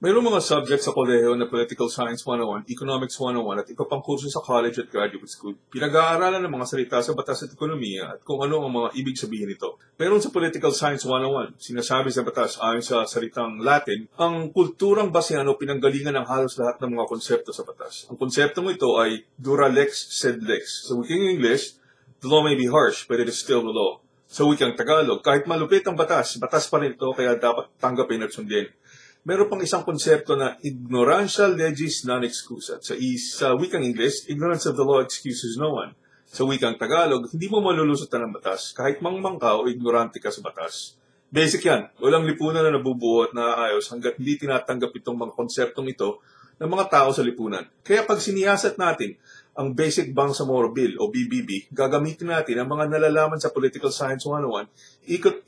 Mayroong mga subjects sa kolehiyo na Political Science 101, Economics 101 at iba pang kurso sa college at graduate school. Pinag-aaralan ng mga salita sa batas at ekonomiya at kung ano ang mga ibig sabihin nito. Pero sa Political Science 101, sinasabi sa batas ayon sa salitang Latin, ang kulturang basehan o pinanggalingan ng halos lahat ng mga konsepto sa batas. Ang konseptong ito ay dura lex sed lex. Sa wikang English, the law may be harsh but it is still the law. Sa wikang Tagalog, kahit malupit ang batas, batas pa rin ito kaya dapat tanggapin at sundin. Meron pang isang konsepto na ignorantia legis non excusat. Sa wikang English, ignorance of the law excuses no one. Sa wikang Tagalog, hindi mo malulusutan ng batas kahit mangmang ka o ignorante ka sa batas. Basic yan. Walang lipunan na nabubuo at naaayos hanggat hindi tinatanggap itong mga konseptong ito ng mga tao sa lipunan. Kaya pag siniyasat natin ang Basic Bangsamoro Bill o BBB, gagamitin natin ang mga nalalaman sa Political Science 101,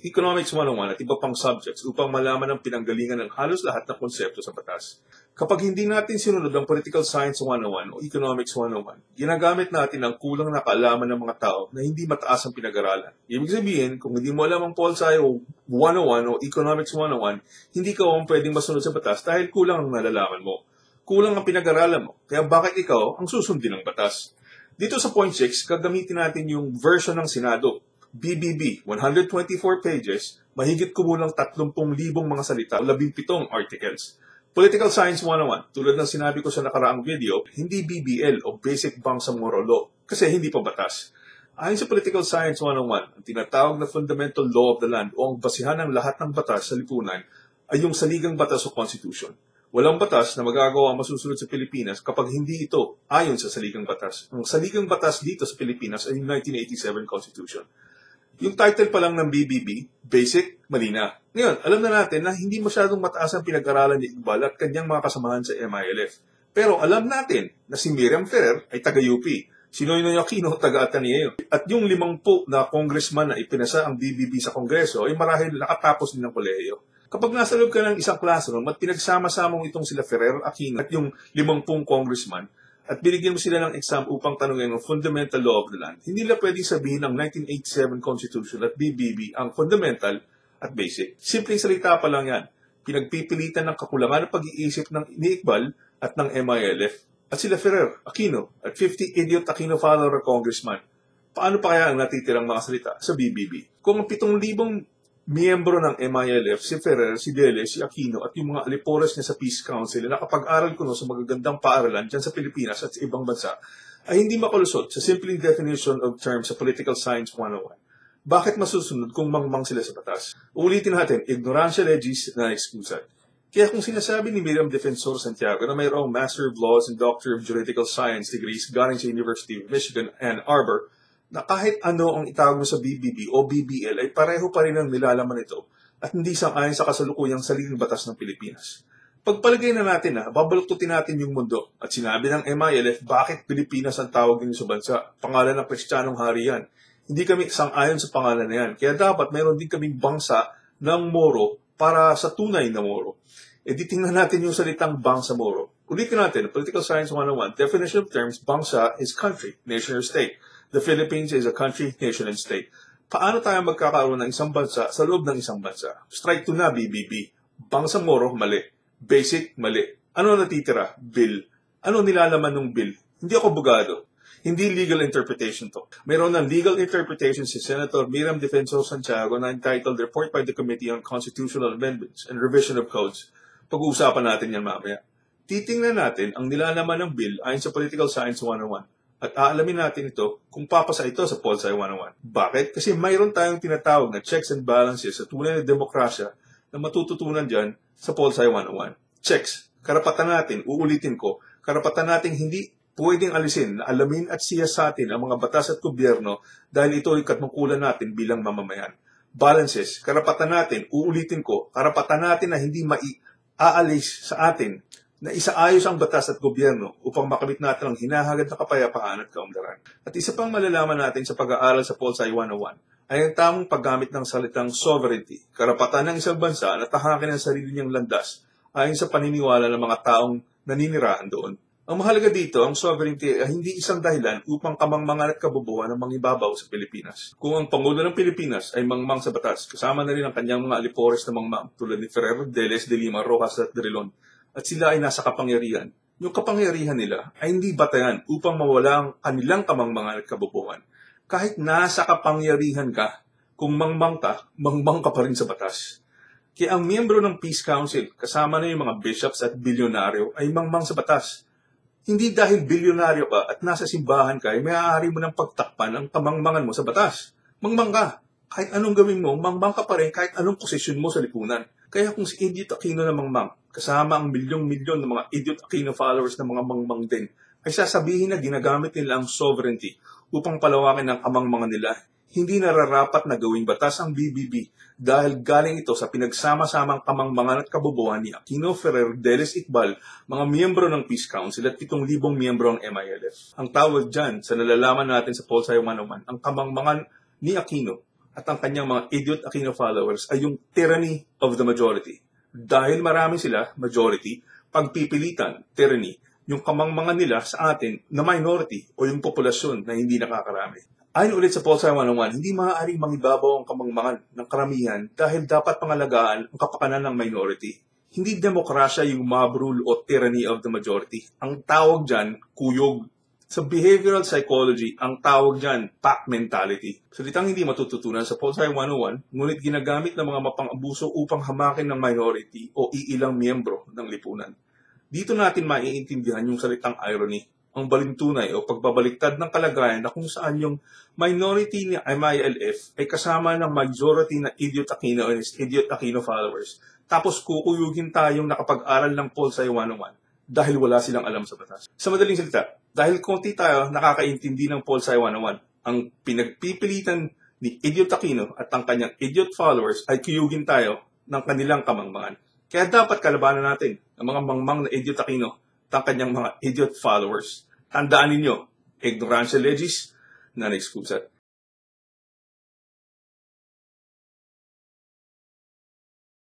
Economics 101 at iba pang subjects upang malaman ang pinanggalingan ng halos lahat ng konsepto sa batas. Kapag hindi natin sinunod ang Political Science 101 o Economics 101, ginagamit natin ang kulang na kaalaman ng mga tao na hindi mataas ang pinag-aralan. Ibig sabihin, kung hindi mo alam ang Pol Sci 101 o Economics 101, hindi ka pwedeng masunod sa batas dahil kulang ang nalalaman mo. Kulang ang pinag-aralan mo. Kaya bakit ikaw ang susundin ng batas? Dito sa point 6, gagamitin natin yung version ng Senado. BBB, 124 pages, mahigit kumulang 30,000 mga salita o 17 articles. Political Science 101, tulad ng sinabi ko sa nakaraang video, hindi BBL o Basic Bangsamoro Law kasi hindi pa batas. Ayon sa Political Science 101, ang tinatawag na Fundamental Law of the Land o ang basihan ng lahat ng batas sa lipunan ay yung saligang batas o Constitution. Walang batas na magagawa ang masusunod sa Pilipinas kapag hindi ito ayon sa saligang batas. Ang saligang batas dito sa Pilipinas ay yung 1987 Constitution. Yung title pa lang ng BBB, Basic, malina. Ngayon, alam na natin na hindi masyadong mataas ang pinag-aralan ni Iqbal at kanyang mga kasamahan sa MILF. Pero alam natin na si Miriam Ferrer ay taga-UP. Si Noynoy Aquino, taga-Ateneo. At yung 50 na congressman na ipinasa ang BBB sa Kongreso ay marahil nakatapos din ng kolehiyo. Kapag nasa loob ka ng isang classroom at pinagsama-sama mo itong sila Ferrer, Aquino at yung 50 congressman at binigyan mo sila ng exam upang tanungin ang fundamental law of the land, hindi nila pwedeng sabihin ng 1987 Constitution at BBB ang fundamental at basic. Simpleng salita pa lang yan. Pinagpipilitan ng kakulangan ng pag-iisip ni Iqbal at ng MILF at sila Ferrer, Aquino at 50 idiot Aquino follower congressman. Paano pa kaya ang natitirang mga salita sa BBB? Kung ang 7,000 miyembro ng MILF, si Ferrer, si Dele, si Aquino at yung mga alipores niya sa Peace Council na nakapag-aral ko sa magagandang paaralan dyan sa Pilipinas at sa ibang bansa ay hindi makalusot sa simpleng definition of terms sa Political Science 101. Bakit masusunod kung mangmang sila sa batas? Ulitin natin, ignorantia legis non excusat. Kaya kung sinasabi ni Miriam Defensor Santiago na mayroong Master of Laws and Doctor of Juridical Science degrees galing sa University of Michigan, Ann Arbor, na kahit ano ang itawag mo sa BBB o BBL ay pareho pa rin ang nilalaman nito at hindi sang-ayon sa kasalukuyang saligang batas ng Pilipinas. Pagpalagay na natin na babaluktutin natin yung mundo at sinabi ng MILF bakit Pilipinas ang tawag ninyo sa bansa, pangalan ng Kristiyanong hari yan. Hindi kami sang-ayon sa pangalan na yan, kaya dapat mayroon din kaming bangsa ng Moro para sa tunay na Moro. E di tingnan natin yung salitang Bangsamoro. Ulitin natin, Political Science 101, definition of terms, bangsa is country, nation or state. The Philippines is a country, nation, and state. Paano tayo magkakaroon ng isang bansa sa loob ng isang bansa? Strike 2 na, BBB. Bangsamoro, mali. Basic, mali. Ano natitira? Bill. Ano nilalaman ng bill? Hindi ako abogado. Hindi legal interpretation to. Mayroon ng legal interpretation si Senator Miriam Defensor Santiago na entitled Report by the Committee on Constitutional Amendments and Revision of Codes. Pag-uusapan natin yan mamaya. Titingnan natin ang nilalaman ng bill ayon sa Political Science 101. At aalamin natin ito kung papasa ito sa Pol Sci 101. Bakit? Kasi mayroon tayong tinatawag na checks and balances sa tunay na demokrasya na matututunan dyan sa Pol Sci 101. Checks. Karapatan natin, uulitin ko, karapatan natin hindi pwedeng alisin na alamin at siyasatin ang mga batas at gobyerno dahil ito ay katungkulan natin bilang mamamayan. Balances. Karapatan natin, uulitin ko, karapatan natin na hindi aalis sa atin na isaayos ang batas at gobyerno upang makamit natin ang hinahagad na kapayapaan at kaunlaran. At isa pang malalaman natin sa pag-aaral sa Pol Sci 101 ay ang tamang paggamit ng salitang sovereignty, karapatan ng isang bansa na tahakin ang sarili niyang landas ayon sa paniniwala ng mga taong naninirahan doon. Ang mahalaga dito, ang sovereignty ay hindi isang dahilan upang kamangmangan at kabubuhan ng mangibabaw sa Pilipinas. Kung ang Pangulo ng Pilipinas ay mangmang sa batas, kasama na rin ang kanyang mga alipores na mangmang tulad ni Ferrer, Deles, De Lima, Rojas at Drilon, at sila ay nasa kapangyarihan, yung kapangyarihan nila ay hindi batayan upang mawala ang kanilang kamangmangan at kabubuhan. Kahit nasa kapangyarihan ka, kung mangmang ka pa rin sa batas. Kaya ang miyembro ng Peace Council, kasama na yung mga bishops at bilyonaryo, ay mangmang sa batas. Hindi dahil bilyonaryo ka at nasa simbahan ka, ay maaari mo ng pagtakpan ang kamangmangan mo sa batas. Mangmang ka. Kahit anong gawin mo, mangmang ka pa rin kahit anong posisyon mo sa lipunan. Kaya kung si Idiot Aquino na mangmang, kasama ang milyong-milyon ng mga Idiot Aquino followers na mga mangmang din, ay sasabihin na ginagamit nila ang sovereignty upang palawakin ang kamangmangan nila. Hindi nararapat na gawing batas ang BBB dahil galing ito sa pinagsama-samang kamangmangan at kabubuhan ni Aquino, Ferrer, Delis, Iqbal, mga miyembro ng Peace Council at 7,000 miyembro ng MILF. Ang tawag dyan sa nalalaman natin sa Paulsay 101, ang kamangmangan ni Aquino at ang kanyang mga Idiot Aquino followers ay yung tyranny of the majority. Dahil marami sila, majority, pagpipilitan, tyranny, yung kamangmangan nila sa atin na minority o yung populasyon na hindi nakakarami. Ayon ulit sa Paulsay 101, hindi maaaring mangibabaw ang kamangmangan ng karamihan dahil dapat pangalagaan ang kapakanan ng minority. Hindi demokrasya yung mob rule o tyranny of the majority. Ang tawag dyan, kuyog. Sa behavioral psychology, ang tawag dyan, pack mentality. Salitang hindi matututunan sa Paulsay 101, ngunit ginagamit ng mga mapang-abuso upang hamakin ng minority o iilang miyembro ng lipunan. Dito natin maiintindihan yung salitang irony, ang balintunay o pagbabaliktad ng kalagayan na kung saan yung minority ni MILF ay kasama ng majority na Idiot Aquino and his Idiot Aquino followers. Tapos kukuyugin tayong nakapag-aral ng Paulsay 101 dahil wala silang alam sa batas. Sa madaling salita, dahil konti tayo nakakaintindi ng Paulsay 101, ang pinagpipilitan ni Idiot Aquino at ang kanyang Idiot followers ay kuyugin tayo ng kanilang kamangmangan. Kaya dapat kalabanan natin ang mga mangmang na Idiot Aquino at ang kanyang mga Idiot followers. Tandaan ninyo, ignorancia legis, non excusat.